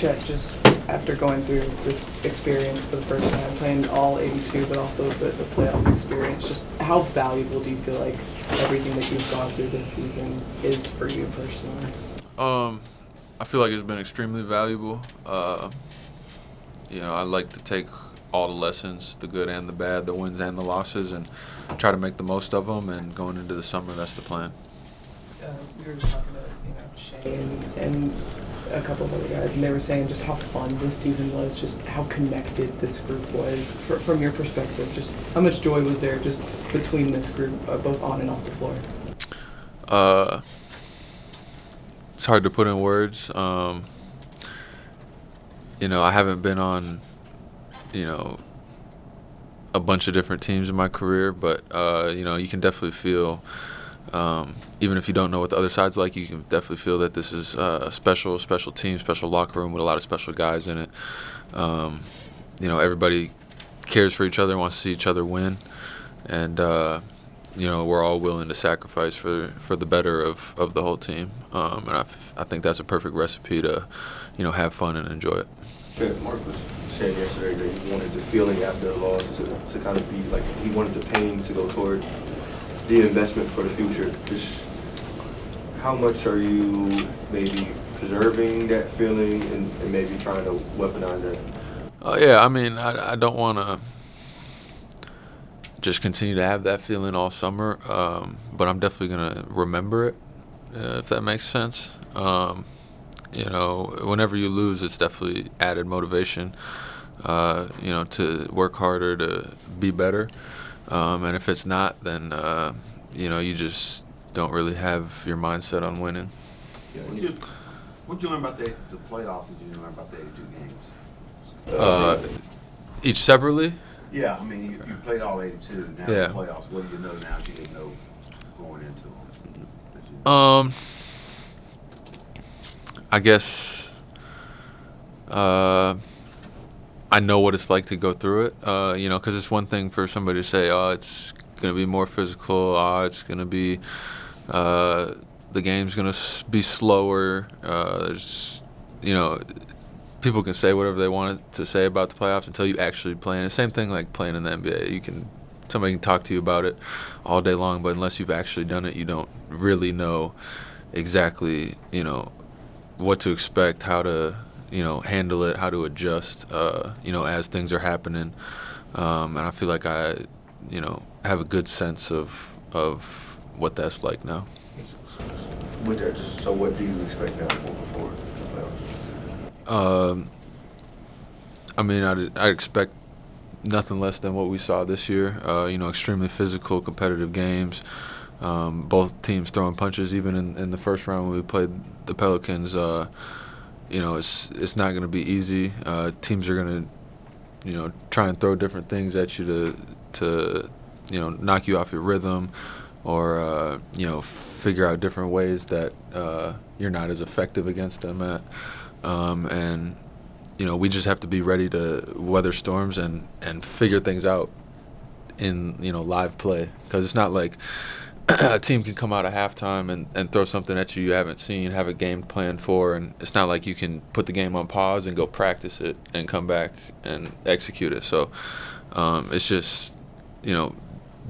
Chet, just after going through this experience for the first time, playing all 82, but also the playoff experience, just how valuable do you feel like everything that you've gone through this season is for you personally? I feel like it's been extremely valuable. I like to take all the lessons, the good and the bad, the wins and the losses, and try to make the most of them. And going into the summer, that's the plan. We were just talking to Shane and a couple of other guys, and they were saying just how fun this season was, just how connected this group was. From your perspective, just how much joy was there just between this group, both on and off the floor? It's hard to put in words. I haven't been on, a bunch of different teams in my career, but you can definitely feel. Even if you don't know what the other side's like, you can definitely feel that this is a special team, special locker room with a lot of special guys in it. Everybody cares for each other, wants to see each other win, and we're all willing to sacrifice for the better of the whole team. And I think that's a perfect recipe to, have fun and enjoy it. Chet, Mark was saying yesterday that he wanted the feeling after the loss to kind of be like he wanted the pain to go toward the investment for the future. Just how much are you maybe preserving that feeling and maybe trying to weaponize that? Yeah, I mean, I don't want to just continue to have that feeling all summer, but I'm definitely going to remember it, if that makes sense. Whenever you lose, it's definitely added motivation, to work harder, to be better. And if it's not, then, you just don't really have your mindset on winning. Yeah, what'd you learn about the playoffs? Did you learn about the 82 games? Each separately? Yeah, I mean, you played all 82. Now Yeah. the playoffs, what do you know now that you didn't know going into them? I guess I know what it's like to go through it, because it's one thing for somebody to say, oh, it's going to be more physical, it's going to be, the game's going to be slower. There's, people can say whatever they want to say about the playoffs until you actually play. And the same thing like playing in the NBA. Somebody can talk to you about it all day long, but unless you've actually done it, you don't really know exactly, what to expect, how to, handle it, how to adjust, as things are happening. And I feel like I, have a good sense of what that's like now. So what do you expect now moving forward? I expect nothing less than what we saw this year. Extremely physical, competitive games. Both teams throwing punches. Even in the first round when we played the Pelicans, it's not going to be easy. Teams are going to, try and throw different things at you to knock you off your rhythm, or figure out different ways that you're not as effective against them at. And we just have to be ready to weather storms and figure things out in live play, because it's not like a team can come out at halftime and throw something at you haven't seen, have a game planned for, and it's not like you can put the game on pause and go practice it and come back and execute it. So it's just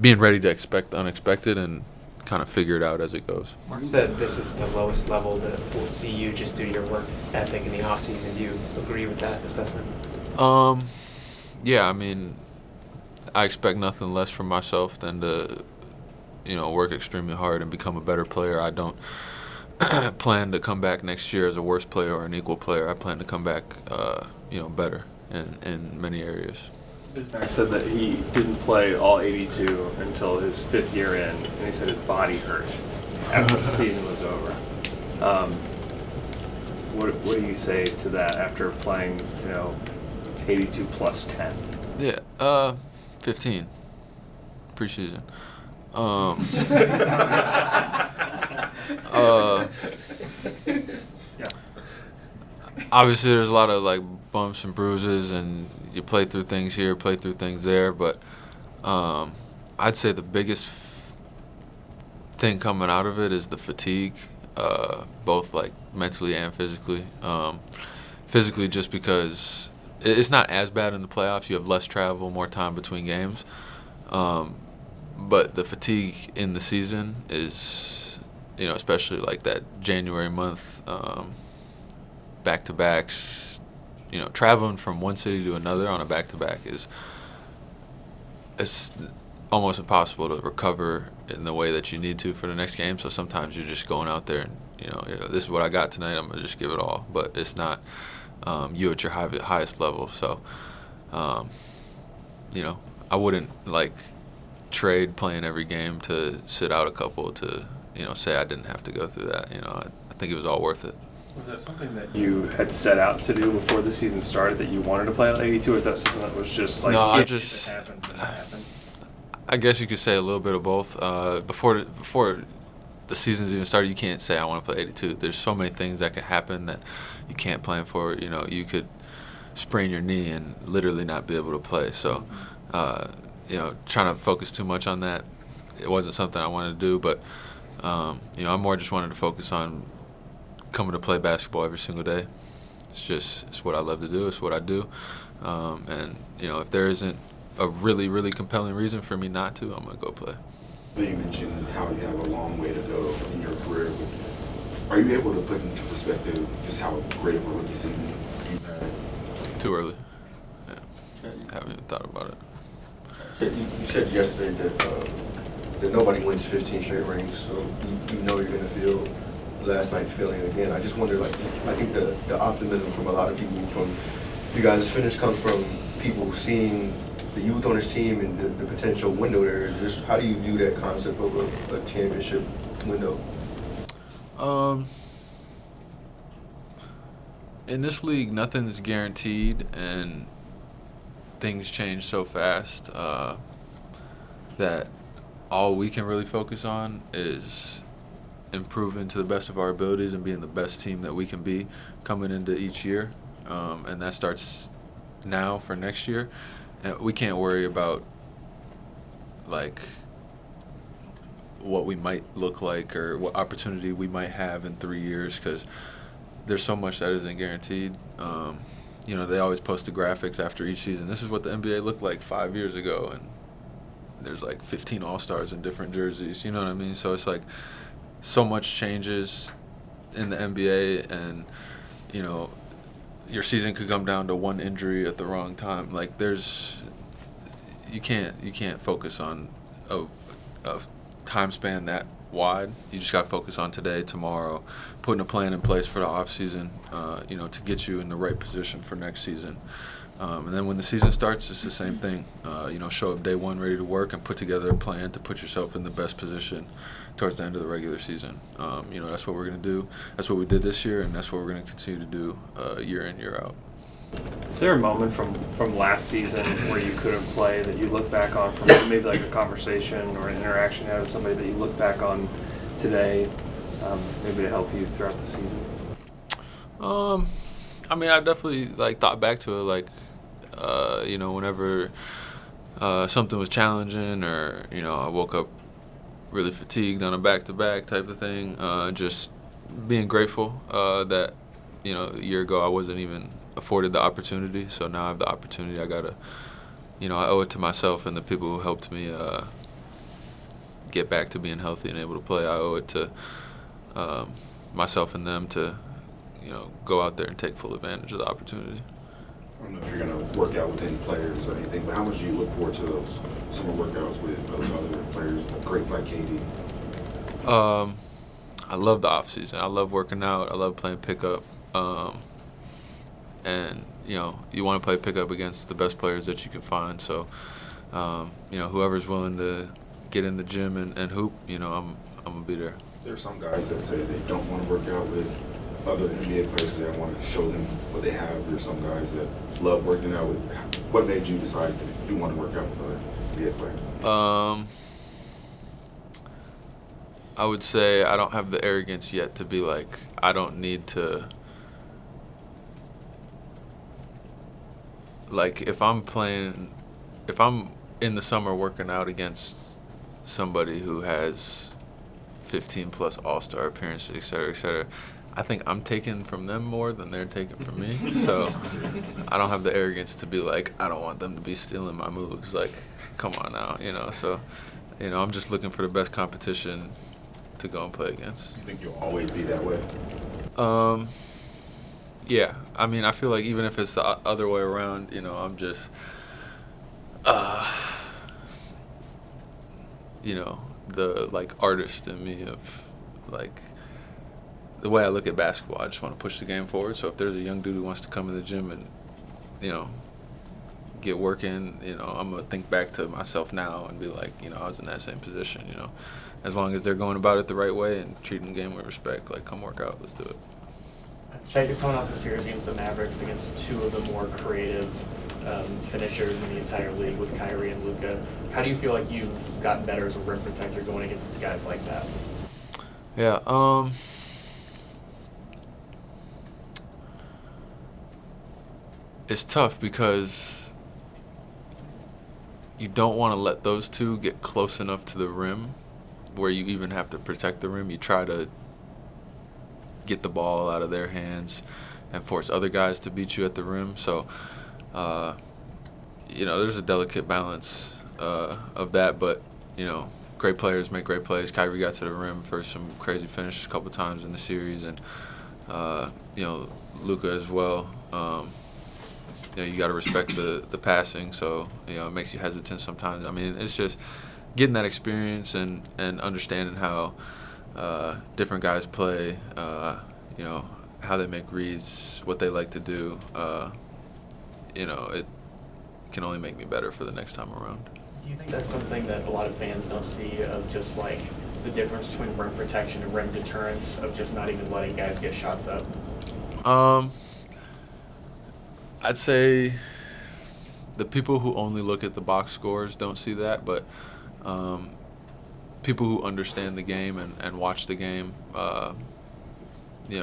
being ready to expect the unexpected and kind of figure it out as it goes. Mark said this is the lowest level that we'll see you just due to your work ethic in the offseason. Do you agree with that assessment? Yeah, I mean, I expect nothing less from myself than to, work extremely hard and become a better player. I don't plan to come back next year as a worse player or an equal player. I plan to come back, better in many areas. Bismack said that he didn't play all 82 until his fifth year in, and he said his body hurt after the season was over. What do you say to that after playing, 82 plus 10? Yeah, 15 preseason. Obviously, there's a lot of bumps and bruises, and you play through things here, play through things there. But I'd say the biggest thing coming out of it is the fatigue, both mentally and physically. physically, just because it's not as bad in the playoffs. You have less travel, more time between games. But the fatigue in the season is, especially like that January month, back-to-backs, traveling from one city to another on a back-to-back it's almost impossible to recover in the way that you need to for the next game. So sometimes you're just going out there and, this is what I got tonight. I'm going to just give it all. But it's not you at your highest level. So, I wouldn't, trade playing every game to sit out a couple to, say I didn't have to go through that. I think it was all worth it. Was that something that you had set out to do before the season started, that you wanted to play at 82, or is that something that was just like, no, if it happens, then it happens? I guess you could say a little bit of both. Before the season's even started, you can't say I want to play 82. There's so many things that can happen that you can't plan for. You could sprain your knee and literally not be able to play. So, trying to focus too much on that, it wasn't something I wanted to do. But, I more just wanted to focus on coming to play basketball every single day. It's what I love to do. It's what I do. And, if there isn't a really, really compelling reason for me not to, I'm going to go play. You mentioned how you have a long way to go in your career. Are you able to put into perspective just how great of a rookie season you've had? Too early. Yeah. Haven't even thought about it. You said yesterday that nobody wins 15 straight rings, so you know you're going to feel last night's feeling again. I just wonder, I think the optimism from a lot of people from you guys' finish comes from people seeing the youth on his team and the potential window there. Is just how do you view that concept of a championship window? In this league, nothing's guaranteed, and things change so fast that all we can really focus on is improving to the best of our abilities and being the best team that we can be coming into each year. And that starts now for next year. And we can't worry about what we might look like or what opportunity we might have in 3 years, because there's so much that isn't guaranteed. They always post the graphics after each season. This is what the NBA looked like 5 years ago, and there's 15 All-Stars in different jerseys. You know what I mean? So it's so much changes in the NBA, and your season could come down to one injury at the wrong time. You can't focus on a time span that wide. You just got to focus on today, tomorrow, putting a plan in place for the off season, to get you in the right position for next season. And then when the season starts, it's the same thing. Show up day one ready to work and put together a plan to put yourself in the best position towards the end of the regular season. That's what we're going to do. That's what we did this year, and that's what we're going to continue to do year in, year out. Is there a moment from last season where you could have played that you look back on from maybe like a conversation or an interaction you had with somebody that you look back on today, maybe to help you throughout the season? I definitely thought back to it, whenever something was challenging, or I woke up really fatigued on a back-to-back type of thing. Just being grateful that a year ago I wasn't even afforded the opportunity, so now I have the opportunity. I gotta, I owe it to myself and the people who helped me get back to being healthy and able to play. I owe it to myself and them to, go out there and take full advantage of the opportunity. I don't know if you're going to work out with any players or anything, but how much do you look forward to those summer workouts with those other players, greats like KD? I love the off season. I love working out. I love playing pickup. And you want to play pickup against the best players that you can find. So, whoever's willing to get in the gym and hoop, I'm gonna be there. There are some guys that say they don't want to work out with other NBA players because they don't want to show them what they have. There's some guys that love working out with. What made you decide that you want to work out with other NBA players? I would say I don't have the arrogance yet to be I don't need to. If I'm in the summer working out against somebody who has 15 plus All-Star appearances, et cetera, I think I'm taking from them more than they're taking from me. So I don't have the arrogance to be like, I don't want them to be stealing my moves. Like, come on now, So, I'm just looking for the best competition to go and play against. You think you'll always be that way? Yeah. I mean, I feel like even if it's the other way around, I'm just, the like artist in me of like the way I look at basketball. I just want to push the game forward. So if there's a young dude who wants to come in the gym and, get working, I'm gonna think back to myself now and be like, I was in that same position. As long as they're going about it the right way and treating the game with respect, like come work out, let's do it. Chet, you're coming off a series against the Mavericks, against two of the more creative finishers in the entire league with Kyrie and Luka. How do you feel like you've gotten better as a rim protector going against guys like that? Yeah, it's tough because you don't want to let those two get close enough to the rim where you even have to protect the rim. You try to get the ball out of their hands and force other guys to beat you at the rim. So, there's a delicate balance of that. But, great players make great plays. Kyrie got to the rim for some crazy finishes a couple times in the series. And, Luka as well. You got to respect the passing. So, it makes you hesitant sometimes. I mean, it's just getting that experience and understanding how different guys play, how they make reads, what they like to do. It can only make me better for the next time around. Do you think that's something that a lot of fans don't see, of just like the difference between rim protection and rim deterrence, of just not even letting guys get shots up? I'd say the people who only look at the box scores don't see that, but people who understand the game and watch the game,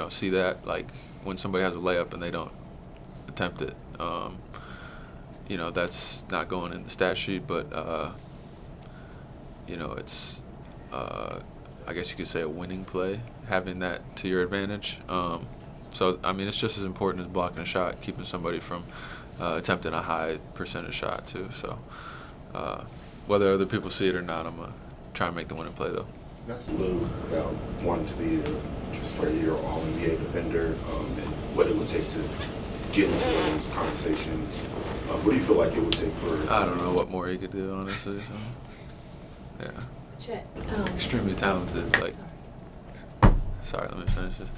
see that. Like when somebody has a layup and they don't attempt it, that's not going in the stat sheet, but it's I guess you could say a winning play, having that to your advantage. So, I mean, it's just as important as blocking a shot, keeping somebody from attempting a high percentage shot, too. So, whether other people see it or not, I'm going to try and make the winning play, though. That's a little about wanting to be just right here, all-NBA defender, and what it would take to get into those conversations. What do you feel like it would take for... I don't know what more he could do, honestly. So, yeah. Chet, extremely talented. Like, sorry, let me finish this.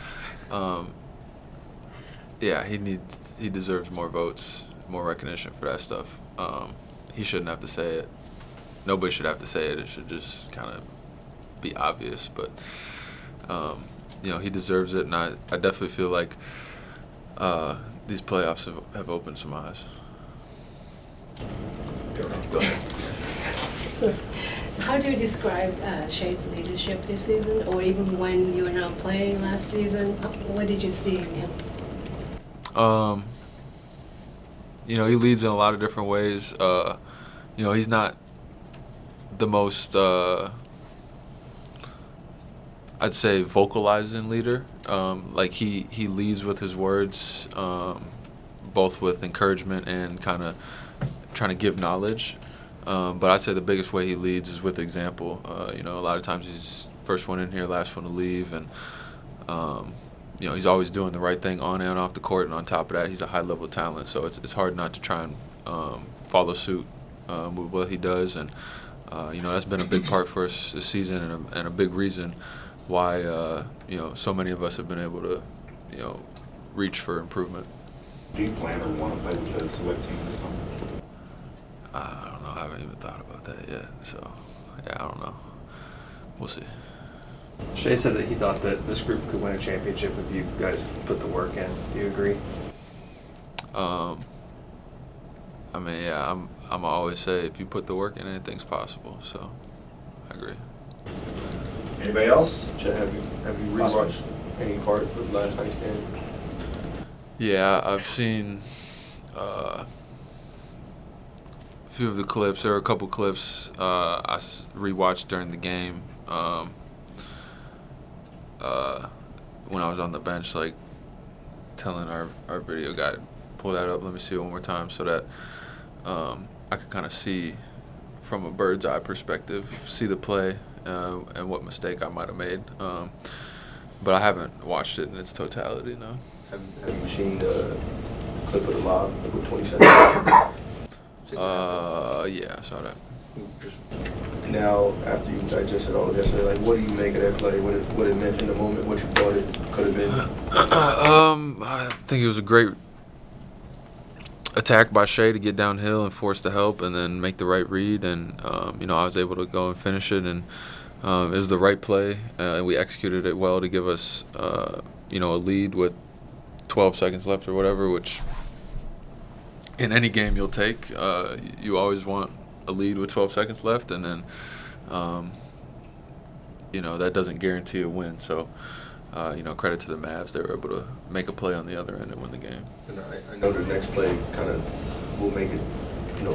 Yeah, he deserves more votes, more recognition for that stuff. He shouldn't have to say it. Nobody should have to say it. It should just kind of be obvious. But he deserves it, and I definitely feel like these playoffs have opened some eyes. Go ahead. So how do you describe Shea's leadership this season, or even when you were not playing last season? What did you see in him? He leads in a lot of different ways. He's not the most, I'd say, vocalizing leader. Like he leads with his words, both with encouragement and kind of trying to give knowledge. But I'd say the biggest way he leads is with example. A lot of times he's first one in here, last one to leave, and he's always doing the right thing on and off the court. And on top of that, he's a high-level talent. So it's hard not to try and follow suit with what he does. And that's been a big part for us this season, and a big reason why so many of us have been able to reach for improvement. Do you plan or want to play with the select team this summer? I don't know. I haven't even thought about that yet. So, yeah, I don't know. We'll see. Shea said that he thought that this group could win a championship if you guys put the work in. Do you agree? I mean, yeah, I'm always say if you put the work in, anything's possible. So, I agree. Anybody else? Chet, have you rewatched any part of last night's game? Yeah, I've seen a few of the clips. There were a couple clips I rewatched during the game. when I was on the bench, like telling our video guy, pull that up, let me see it one more time, so that I could kind of see from a bird's eye perspective, see the play and what mistake I might have made. But I haven't watched it in its totality, no. Have you seen the clip of the lob with 20 seconds? Yeah, I saw that. Just now, after you digested all of this, like, what do you make of that play? What it meant in the moment? What you thought it could have been? I think it was a great attack by Shea to get downhill and force the help, and then make the right read. And I was able to go and finish it, and it was the right play, and we executed it well to give us a lead with 12 seconds left or whatever, which in any game you'll take. You always want a lead with 12 seconds left, and then that doesn't guarantee a win. So credit to the Mavs, they were able to make a play on the other end and win the game. And I know the next play kind of will make it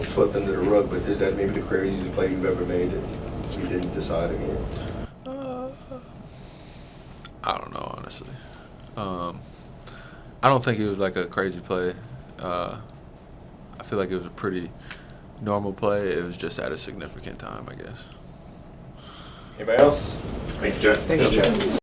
swept under the rug, but is that maybe the craziest play you've ever made that you didn't decide again? I don't know, honestly. I don't think it was like a crazy play. I feel like it was a pretty normal play. It was just at a significant time, I guess. Anybody else? Thank you, Jet. Thank you, Jet.